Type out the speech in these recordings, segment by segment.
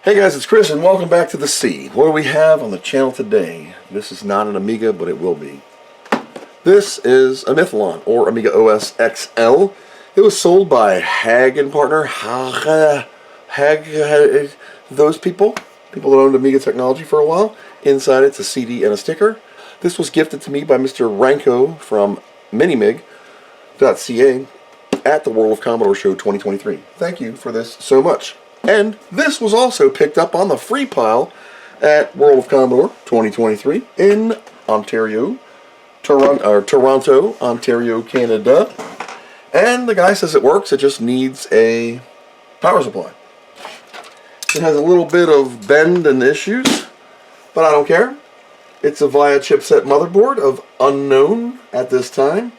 Hey guys, it's Chris and welcome back to the C. What do we have on the channel today? This is not an Amiga, but it will be. This is Amithlon, or Amiga OS XL. It was sold by Hag and Partner. Those people that owned Amiga technology for a while. Inside it's a CD and a sticker. This was gifted to me by Mr. Ranko from minimig.ca at the World of Commodore Show 2023. Thank you for this so much. And this was also picked up on the free pile at World of Commodore 2023 in Ontario, Toronto, Ontario, Canada. And the guy says it works, it just needs a power supply. It has a little bit of bend and issues, but I don't care. It's a VIA chipset motherboard of unknown at this time.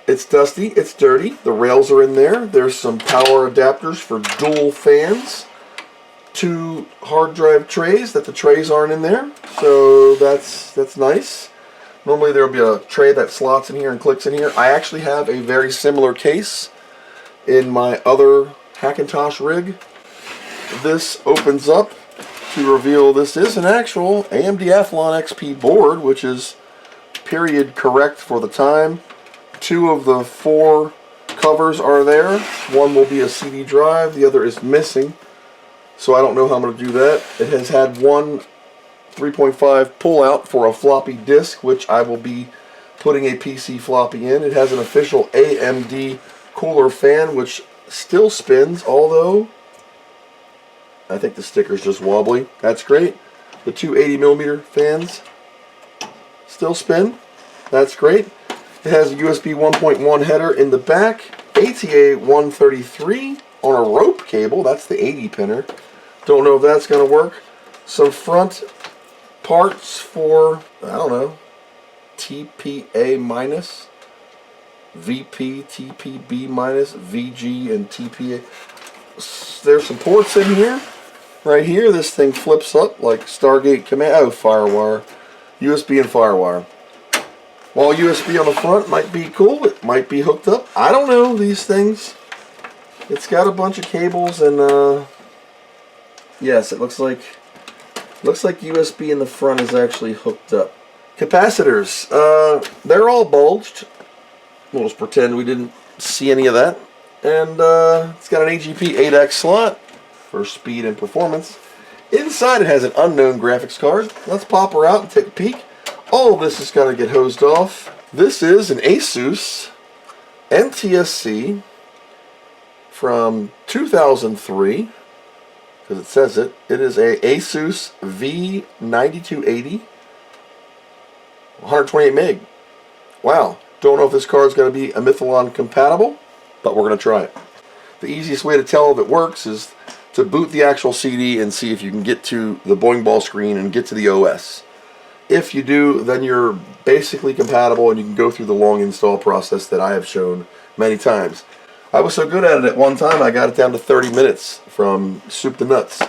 It's dusty, it's dirty, the rails are in there, there's some power adapters for dual fans, 2 hard drive trays that the trays aren't in there, so that's nice. Normally there will be a tray that slots in here and clicks in here. I actually have a very similar case in my other Hackintosh rig. This opens up to reveal this is an actual AMD Athlon XP board, which is period correct for the time. 2 of the 4 covers are there. One will be a CD drive, the other is missing, so I don't know how I'm going to do that. It has had one 3.5 pull-out for a floppy disk, which I will be putting a PC floppy in. It has an official AMD cooler fan, which still spins, although I think the sticker's just wobbly. That's great. The 2 80mm fans still spin. That's great. It has a USB 1.1 header in the back, ATA 133 on a rope cable. That's the 80 pinner. Don't know if that's going to work. Some front parts for, I don't know, TPA minus, VP, TPB minus, VG, and TPA. There's some ports in here. Right here, this thing flips up like Stargate command. Oh, FireWire. USB and FireWire. While USB on the front might be cool, it might be hooked up. I don't know these things. It's got a bunch of cables and yes, it looks like USB in the front is actually hooked up. Capacitors, they're all bulged. We'll just pretend we didn't see any of that. And it's got an AGP 8X slot for speed and performance. Inside it has an unknown graphics card. Let's pop her out and take a peek. All of this is going to get hosed off. This is an Asus NTSC from 2003, because it says it. It is a Asus V9280, 128 meg. Wow. Don't know if this card is going to be Amithlon compatible, but we're going to try it. The easiest way to tell if it works is to boot the actual CD and see if you can get to the boing ball screen and get to the OS. If you do, then you're basically compatible and you can go through the long install process that I have shown many times. I was so good at it at one time I got it down to 30 minutes from soup to nuts.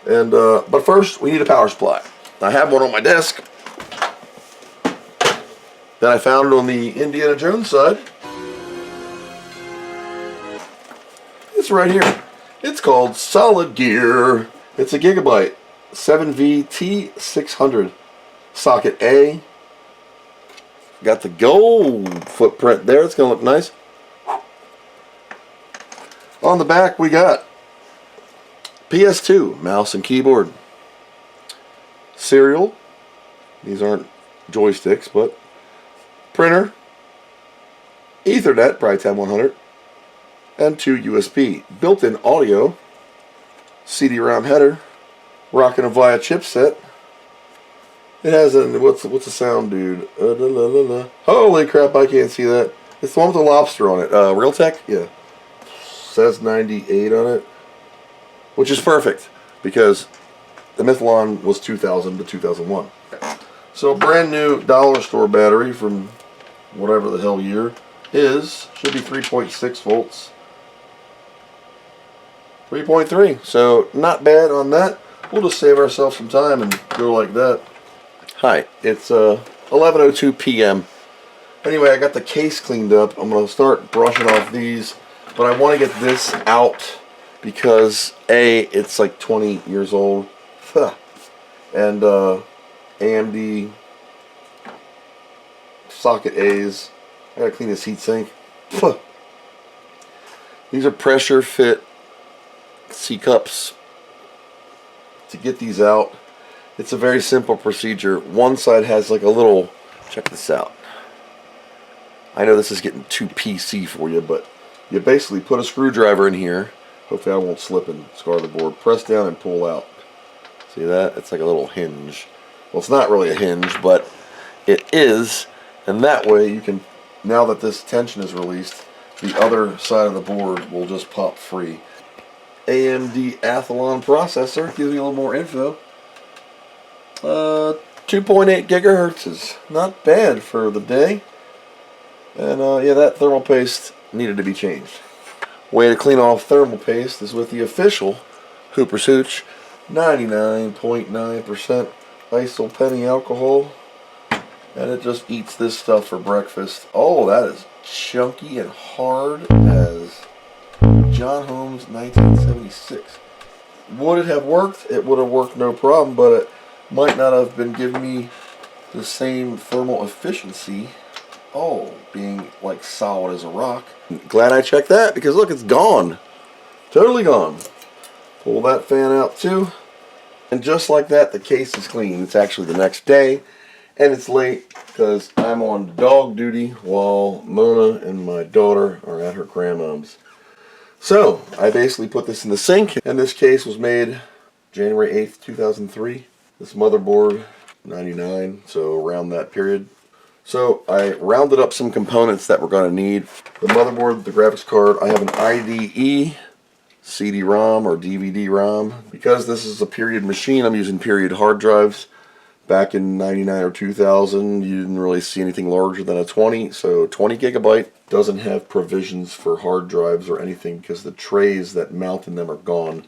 And but first we need a power supply. I have one on my desk. Then I found it on the Indiana Jones side. It's right here. It's called Solid Gear. It's a Gigabyte 7VT600. Socket A. Got the gold footprint there. It's going to look nice. On the back we got PS2 mouse and keyboard. Serial. These aren't joysticks, but printer. Ethernet, probably 10100. And 2 USB. Built-in audio. CD-ROM header. Rocking a VIA chipset. It has a, what's the sound, dude? Holy crap, I can't see that. It's the one with the lobster on it. Realtek? Yeah. Says 98 on it. Which is perfect, because the Mython was 2000 to 2001. So a brand new dollar store battery from whatever the hell year should be 3.6 volts. 3.3, so not bad on that. We'll just save ourselves some time and go like that. Hi, it's 11:02 p.m. Anyway, I got the case cleaned up. I'm going to start brushing off these, but I want to get this out because A, it's like 20 years old, and AMD socket A's. I gotta clean this heatsink. These are pressure fit C cups. To get these out, it's a very simple procedure. One side has like a little, check this out. I know this is getting too PC for you, but you basically put a screwdriver in here. Hopefully I won't slip and scar the board. Press down and pull out. See that? It's like a little hinge. Well, it's not really a hinge, but it is. And that way you can, now that this tension is released, the other side of the board will just pop free. AMD Athlon processor, gives you a little more info. 2.8 gigahertz is not bad for the day. And yeah, that thermal paste needed to be changed. Way to clean off thermal paste is with the official Hooper's Hooch 99.9% isopenny alcohol. And it just eats this stuff for breakfast. Oh, that is chunky and hard as John Holmes 1976. Would it have worked? It would have worked no problem, but it might not have been giving me the same thermal efficiency. Oh, being like solid as a rock. Glad I checked that, because look, it's gone. Totally gone. Pull that fan out too. And just like that, the case is clean. It's actually the next day, and it's late because I'm on dog duty while Mona and my daughter are at her grandmom's. So, I basically put this in the sink, and this case was made January 8th, 2003. This motherboard, 99, so around that period. So, I rounded up some components that we're going to need. The motherboard, the graphics card, I have an IDE CD-ROM or DVD-ROM. Because this is a period machine, I'm using period hard drives. Back in 99 or 2000, you didn't really see anything larger than a 20, so 20 gigabyte. Doesn't have provisions for hard drives or anything because the trays that mount in them are gone.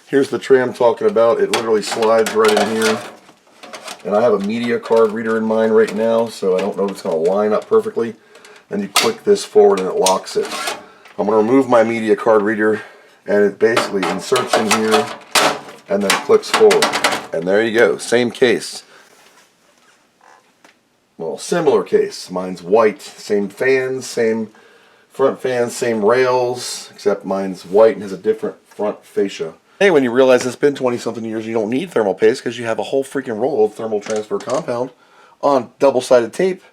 Here's the tray I'm talking about. It literally slides right in here. And I have a media card reader in mine right now, so I don't know if it's going to line up perfectly. And you click this forward and it locks it. I'm going to remove my media card reader, and it basically inserts in here and then clicks forward. And there you go, same case. Well, similar case. Mine's white, same fans, same front fans, same rails, except mine's white and has a different front fascia. Hey, when you realize it's been 20-something years, you don't need thermal paste because you have a whole freaking roll of thermal transfer compound on double-sided tape,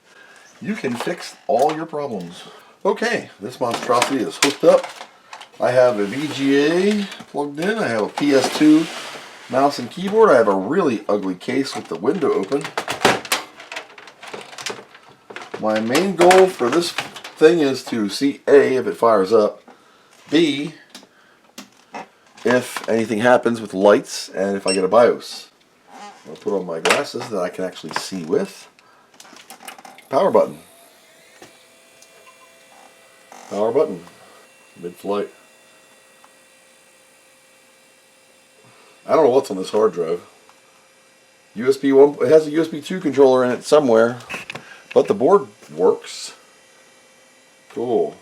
you can fix all your problems. Okay, this monstrosity is hooked up. I have a VGA plugged in. I have a PS2 mouse and keyboard. I have a really ugly case with the window open. My main goal for this thing is to see A, if it fires up, B, if anything happens with lights, and if I get a BIOS. I'll put on my glasses that I can actually see with. Power button. Power button. Mid-flight. I don't know what's on this hard drive. USB 1, it has a USB 2 controller in it somewhere, but the board works. Cool.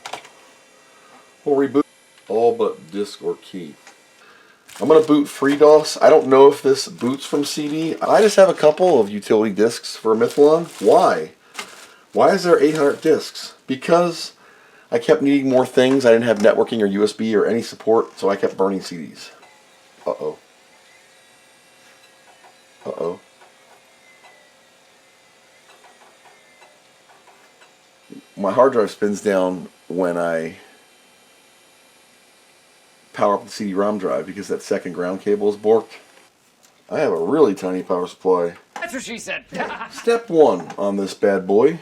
We'll reboot all but disk or key. I'm going to boot Freedos. I don't know if this boots from CD. I just have a couple of utility disks for Mython. Why? Why is there 800 disks? Because I kept needing more things. I didn't have networking or USB or any support, so I kept burning CDs. Uh-oh. Uh-oh. My hard drive spins down when I power up the CD-ROM drive because that second ground cable is borked. I have a really tiny power supply. That's what she said. Step one on this bad boy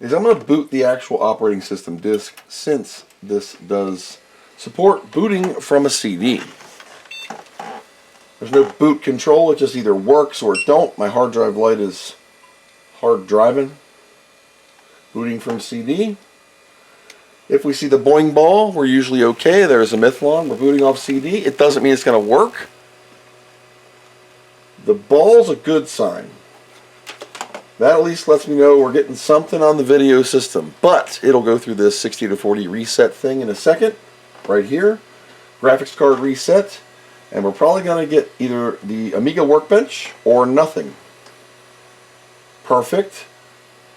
is I'm going to boot the actual operating system disk, since this does support booting from a CD. There's no boot control, it just either works or it don't. My hard drive light is hard driving. Booting from CD. If we see the boing ball, we're usually okay. There's a Mython, we're booting off CD. It doesn't mean it's going to work. The ball's a good sign. That at least lets me know we're getting something on the video system. But it'll go through this 60 to 40 reset thing in a second, right here. graphics card reset, and we're probably going to get either the Amiga Workbench or nothing. Perfect.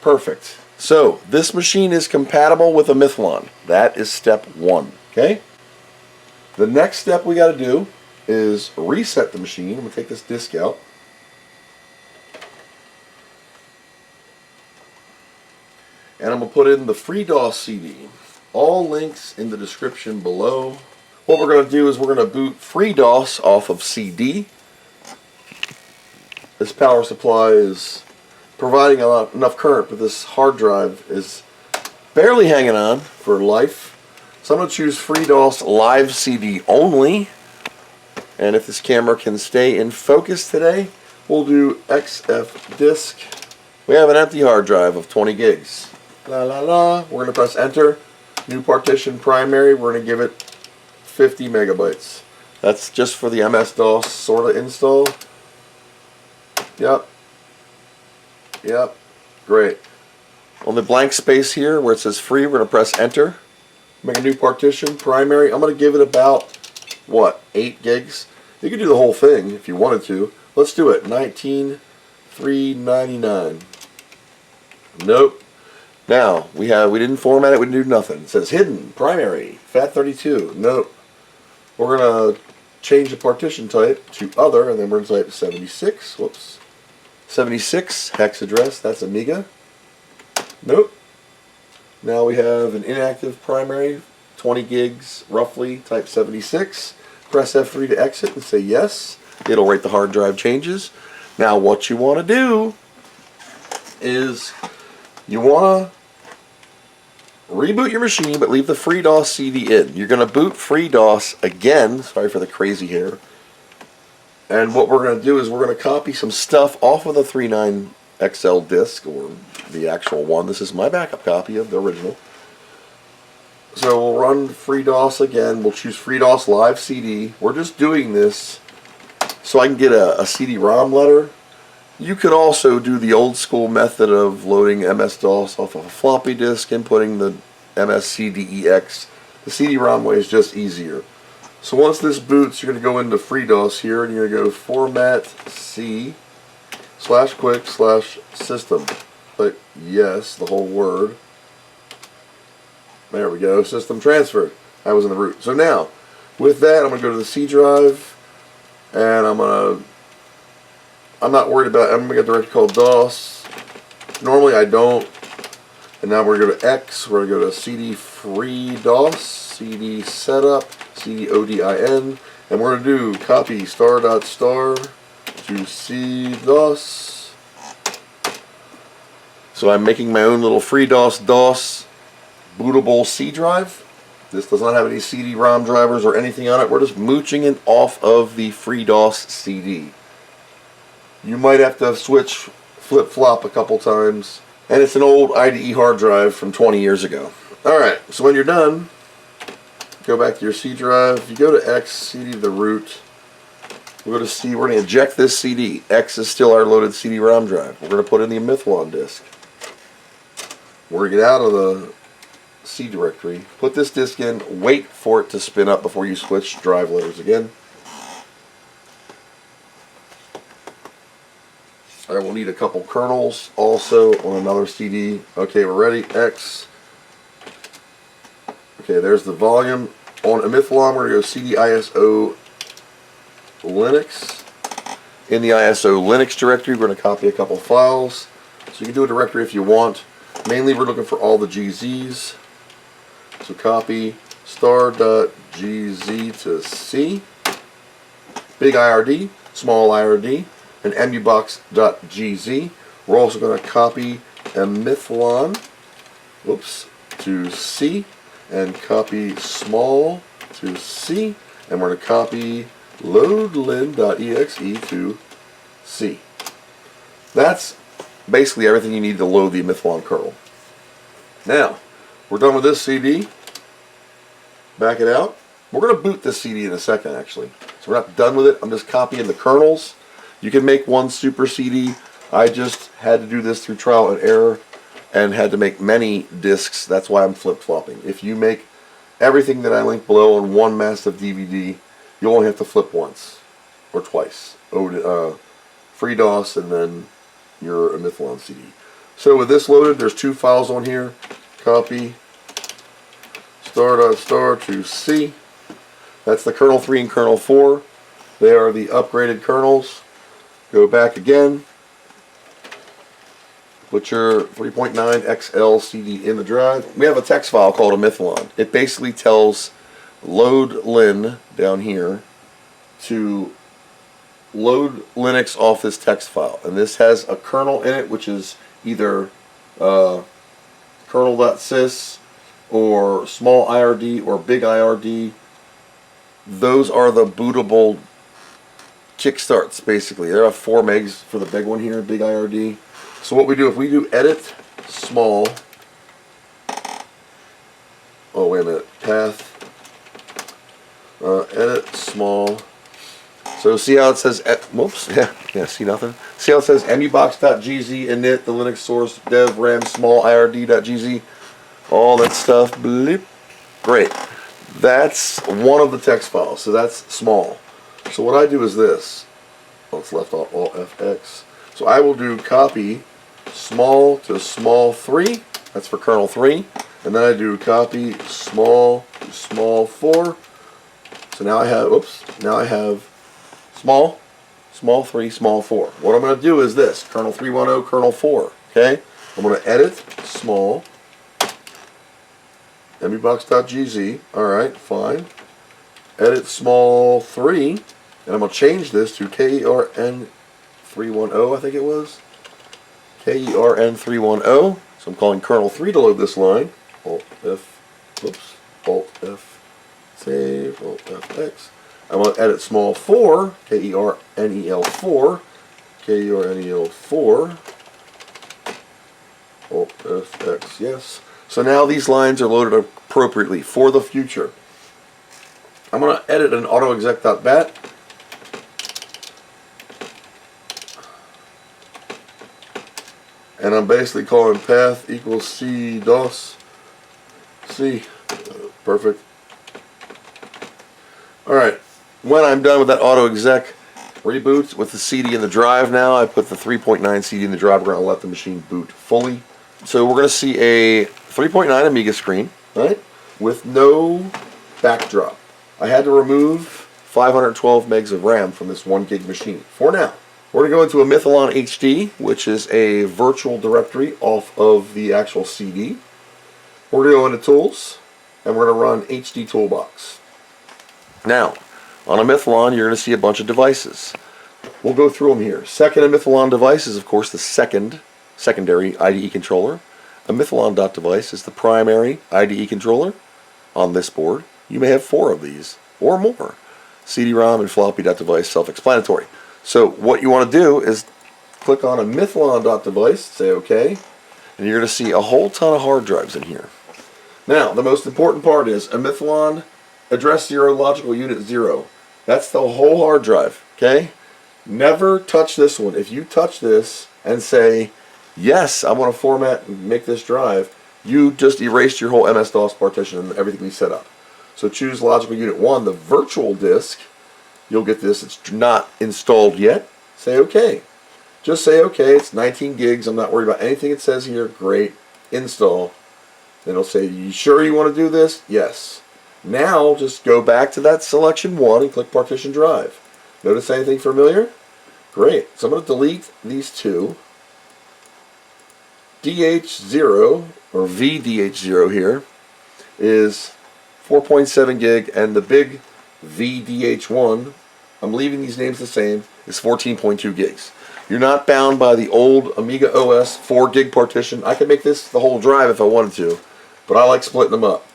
Perfect. So, this machine is compatible with Amithlon. That is step 1. Okay? The next step we got to do is reset the machine. I'm going to take this disk out. And I'm going to put in the Freedos CD. All links in the description below. What we're going to do is we're going to boot Freedos off of CD. This power supply is providing enough current, but this hard drive is barely hanging on for life. So I'm going to choose Freedos Live CD only. And if this camera can stay in focus today, we'll do XF disk. We have an empty hard drive of 20 gigs. La la la. We're going to press enter. New partition primary. We're going to give it 50 megabytes. That's just for the MS-DOS sort of install. Yep. Yep. Great. On the blank space here where it says free, we're going to press enter. Make a new partition primary. I'm going to give it about, what, 8 gigs? You could do the whole thing if you wanted to. Let's do it. 19,399. Nope. Now, we didn't format it, we didn't do nothing. It says hidden, primary, FAT32. Nope. We're going to change the partition type to other, and then we're going to type 76. Whoops. 76, hex address, that's Amiga. Nope. Now we have an inactive primary, 20 gigs, roughly, type 76. Press F3 to exit and say yes. It'll rate the hard drive changes. Now what you want to do is you want to reboot your machine, but leave the Freedos CD in. You're going to boot Freedos again. Sorry for the crazy hair. And what we're going to do is we're going to copy some stuff off of the 3.9xl disk, or the actual one. This is my backup copy of the original. So we'll run Freedos again. We'll choose Freedos Live CD. We're just doing this so I can get a CD-ROM letter. You could also do the old school method of loading MS-DOS off of a floppy disk and putting the MSCDEX. The CD-ROM way is just easier. So once this boots, you're going to go into Freedos here and you're going to go format C /quick/system. Click yes, the whole word. There we go, system transferred. That was in the root. So now, with that, I'm going to go to the C drive and I'm not worried about it. I'm going to get a directory called DOS. Normally I don't. And now we're going to go to X. We're going to go to CD free DOS, CD setup, CD ODIN, and we're going to do copy *** to C DOS. So I'm making my own little Freedos DOS bootable C drive. This does not have any CD-ROM drivers or anything on it. We're just mooching it off of the Freedos CD. You might have to switch, flip-flop a couple times. And it's an old IDE hard drive from 20 years ago. Alright, so when you're done, go back to your C drive. If you go to X, CD to the root, we'll go to C. We're going to eject this CD. X is still our loaded CD-ROM drive. We're going to put in the Amithlon disk. We're going to get out of the C directory, put this disk in, wait for it to spin up before you switch drive letters again. I will need a couple kernels also on another CD. Okay, we're ready. X. Okay, there's the volume. On Amithlon, we're going to go CD ISO Linux. In the ISO Linux directory, we're going to copy a couple files. So you can do a directory if you want. Mainly, we're looking for all the GZs. So copy star.gz to C. Big IRD, small IRD. And emubox.gz. We're also going to copy Amithlon, to C, and copy small to C, and we're going to copy loadlin.exe to C. That's basically everything you need to load the Amithlon kernel. Now, we're done with this CD. Back it out. We're going to boot this CD in a second, actually. So we're not done with it. I'm just copying the kernels. You can make one super CD. I just had to do this through trial and error and had to make many disks. That's why I'm flip-flopping. If you make everything that I link below on one massive DVD. You only have to flip once or twice. Freedos and then your Amithlon CD. So with this loaded, there's two files on here. Copy star.star to C. That's the kernel 3 and kernel 4. They are the upgraded kernels. Go back again. Put your 3.9xl CD in the drive. We have a text file called Amithlon. It basically tells load lin down here to load Linux off this text file. And this has a kernel in it, which is either kernel.sys or small IRD or big IRD. Those are the bootable kickstarts, basically. There are 4 megs for the big one here, big IRD. So what we do, if we do edit small, oh wait a minute, path, edit small. So see how it says, whoops, yeah, see nothing. See how it says emubox.gz, init, the Linux source, dev, ram, small, ird.gz, all that stuff, bleep. Great. That's one of the text files, so that's small. So what I do is this. Oh, it's left off, Alt FX. So I will do copy small to small 3, that's for kernel 3, and then I do copy small to small 4. So now I have, now I have small, small 3, small 4. What I'm going to do is this, kernel 3.10, kernel 4, okay? I'm going to edit small, emubox.gz, alright, fine. Edit small 3, and I'm going to change this to KERN 3.10, I think it was. KERN 3.10, so I'm calling kernel 3 to load this line. Alt F, Alt F, save, Alt FX. I'm going to edit small 4, KERNEL 4, KERNEL 4, Alt FX, yes. So now these lines are loaded appropriately for the future. I'm going to edit an autoexec.bat. And I'm basically calling path equals C DOS. C. Perfect. Alright. When I'm done with that autoexec reboot with the CD in the drive now, I put the 3.9 CD in the drive. We're going to let the machine boot fully. So we're going to see a 3.9 Amiga screen, right, with no backdrop. I had to remove 512 megs of RAM from this 1 gig machine for now. We're going to go into Amithlon HD, which is a virtual directory off of the actual CD. We're going to go into Tools, and we're going to run HD Toolbox. Now, on Amithlon, you're going to see a bunch of devices. We'll go through them here. Second Amithlon device is, of course, the secondary IDE controller. Amithlon.device is the primary IDE controller. On this board, you may have 4 of these, or more. CD-ROM and floppy.device, self-explanatory. So what you want to do is click on Amithlon.device, say OK, and you're going to see a whole ton of hard drives in here. Now, the most important part is Amithlon address 0, logical unit 0. That's the whole hard drive, okay? Never touch this one. If you touch this and say, yes, I want to format and make this drive, you just erased your whole MS-DOS partition and everything we set up. So choose logical unit 1, the virtual disk. You'll get this. It's not installed yet. Say OK. Just say OK. It's 19 gigs. I'm not worried about anything it says here. Great. Install. Then it'll say, you sure you want to do this? Yes. Now just go back to that selection 1 and click Partition Drive. Notice anything familiar? Great. So I'm going to delete these 2. DH0, or VDH0 here, is 4.7 gig, and the big VDH1, I'm leaving these names the same, is 14.2 gigs. You're not bound by the old Amiga OS 4 gig partition. I could make this the whole drive if I wanted to, but I like splitting them up.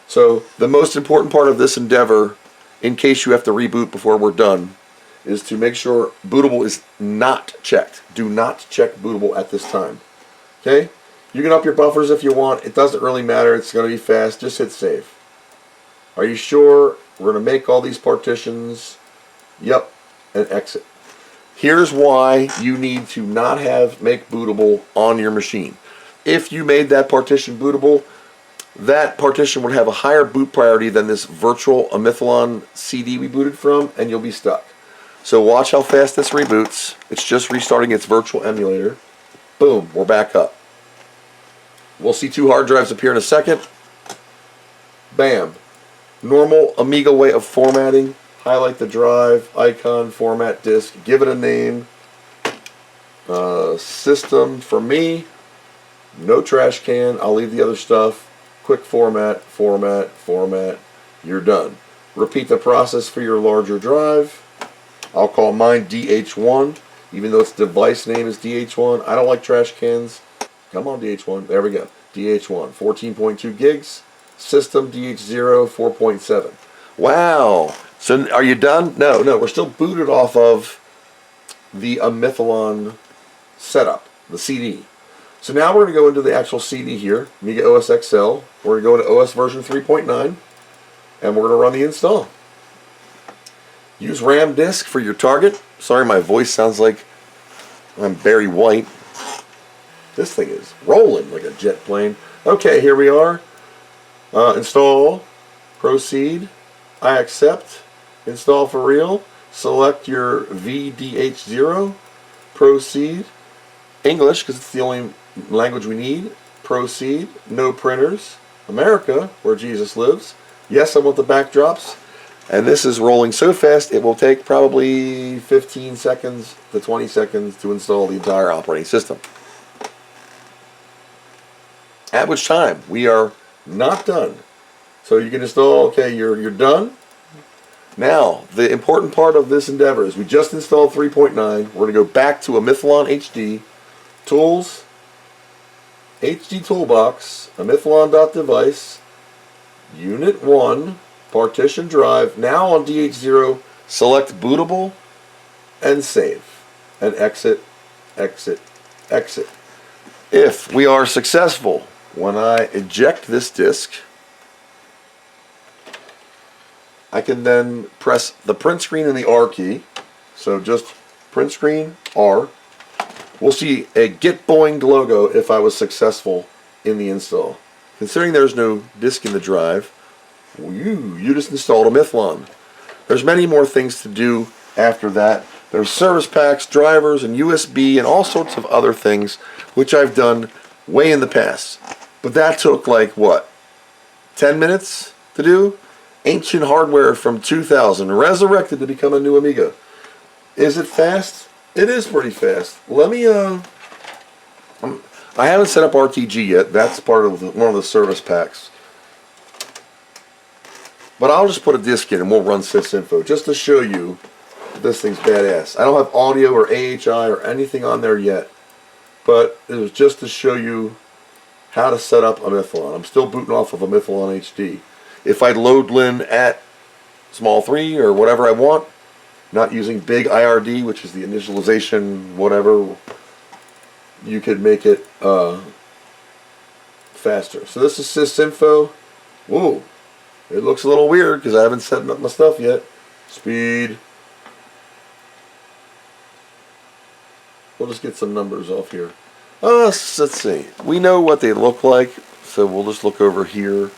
So the most important part of this endeavor, in case you have to reboot before we're done, is to make sure bootable is not checked. Do not check bootable at this time. Okay? You can up your buffers if you want. It doesn't really matter. It's going to be fast. Just hit save. Are you sure? We're going to make all these partitions. Yep. And exit. Here's why you need to not make bootable on your machine. If you made that partition bootable, that partition would have a higher boot priority than this virtual Amithlon CD we booted from, and you'll be stuck. So watch how fast this reboots. It's just restarting its virtual emulator. Boom, we're back up. We'll see 2 hard drives appear in a second. Bam. Normal Amiga way of formatting. Highlight the drive, icon, format disk, give it a name. System for me. No trash can. I'll leave the other stuff. Quick format, format, format. You're done. Repeat the process for your larger drive. I'll call mine DH1, even though its device name is DH1. I don't like trash cans. Come on, DH1. There we go. DH1, 14.2 gigs. System DH0, 4.7. Wow. So are you done? No, we're still booted off of the Amithlon setup, the CD. So now we're going to go into the actual CD here, Amiga OS XL. We're going to go into OS version 3.9, and we're going to run the install. Use RAM disk for your target. Sorry, my voice sounds like I'm Barry White. This thing is rolling like a jet plane. Okay, here we are. Install. Proceed. I accept. Install for real. Select your VDH0. Proceed. English, because it's the only language we need. Proceed. No printers. America, where Jesus lives. Yes, I want the backdrops. And this is rolling so fast it will take probably 15 seconds to 20 seconds to install the entire operating system. At which time we are not done. So you can install, okay, you're done. Now, the important part of this endeavor is we just installed 3.9. We're going to go back to Amithlon HD, Tools, HD Toolbox, Amithlon.device, Unit 1, Partition Drive. Now on DH0, select Bootable and save. And exit, exit, exit. If we are successful, when I eject this disk, I can then press the print screen and the R key. So just print screen, R. We'll see a Get Boinged logo if I was successful in the install. Considering there's no disk in the drive, you just installed Amithlon. There's many more things to do after that. There's service packs, drivers, and USB, and all sorts of other things, which I've done way in the past. But that took like, what, 10 minutes to do? Ancient hardware from 2000, resurrected to become a new Amiga. Is it fast? It is pretty fast. Let me, I haven't set up RTG yet. That's part of one of the service packs. But I'll just put a disk in and we'll run sysinfo just to show you this thing's badass. I don't have audio or AHI or anything on there yet, but it was just to show you how to set up Amithlon. I'm still booting off of Amithlon HD. If I load Lin at small 3 or whatever I want, not using big IRD, which is the initialization, whatever, you could make it faster. So this is sysinfo. Whoa. It looks a little weird because I haven't set up my stuff yet. Speed. We'll just get some numbers off here. Let's see. We know what they look like, so we'll just look over here.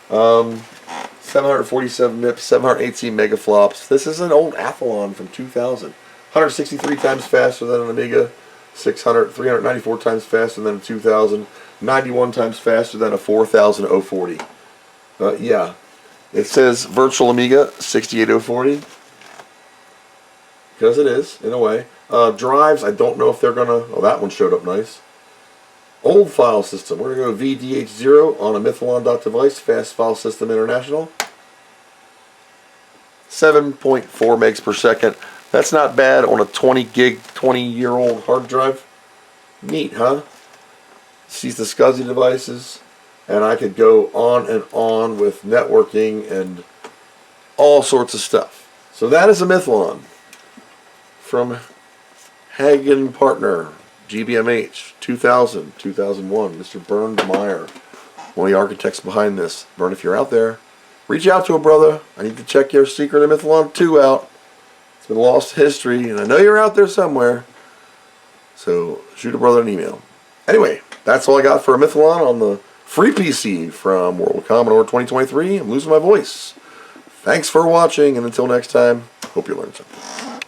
747 MIPS, 718 megaflops. This is an old Athlon from 2000. 163 times faster than an Amiga. 394 times faster than a 2000. 91 times faster than a 4000 040. Yeah, it says Virtual Amiga 68040, because it is, in a way. Drives, I don't know if they're going to, oh, that one showed up nice. Old file system, we're going to go VDH0 on Amithlon.device, Fast File System International. 7.4 megs per second. That's not bad on a 20 gig, 20-year-old hard drive. Neat, huh? Sees the SCSI devices. And I could go on and on with networking and all sorts of stuff. So that is Amithlon from Hagen Partner, GBMH, 2000, 2001, Mr. Bernd Meyer, one of the architects behind this. Bernd, if you're out there, reach out to a brother. I need to check your secret Amithlon 2 out. It's been lost to history, and I know you're out there somewhere. So shoot a brother an email. Anyway, that's all I got for Amithlon on the Free PC from World of Commodore 2023. I'm losing my voice. Thanks for watching, and until next time, hope you learned something.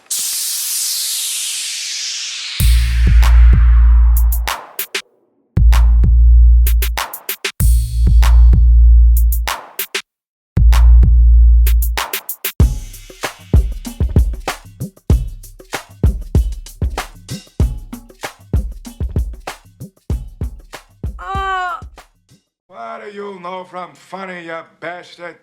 What do you know from funny, you bastard?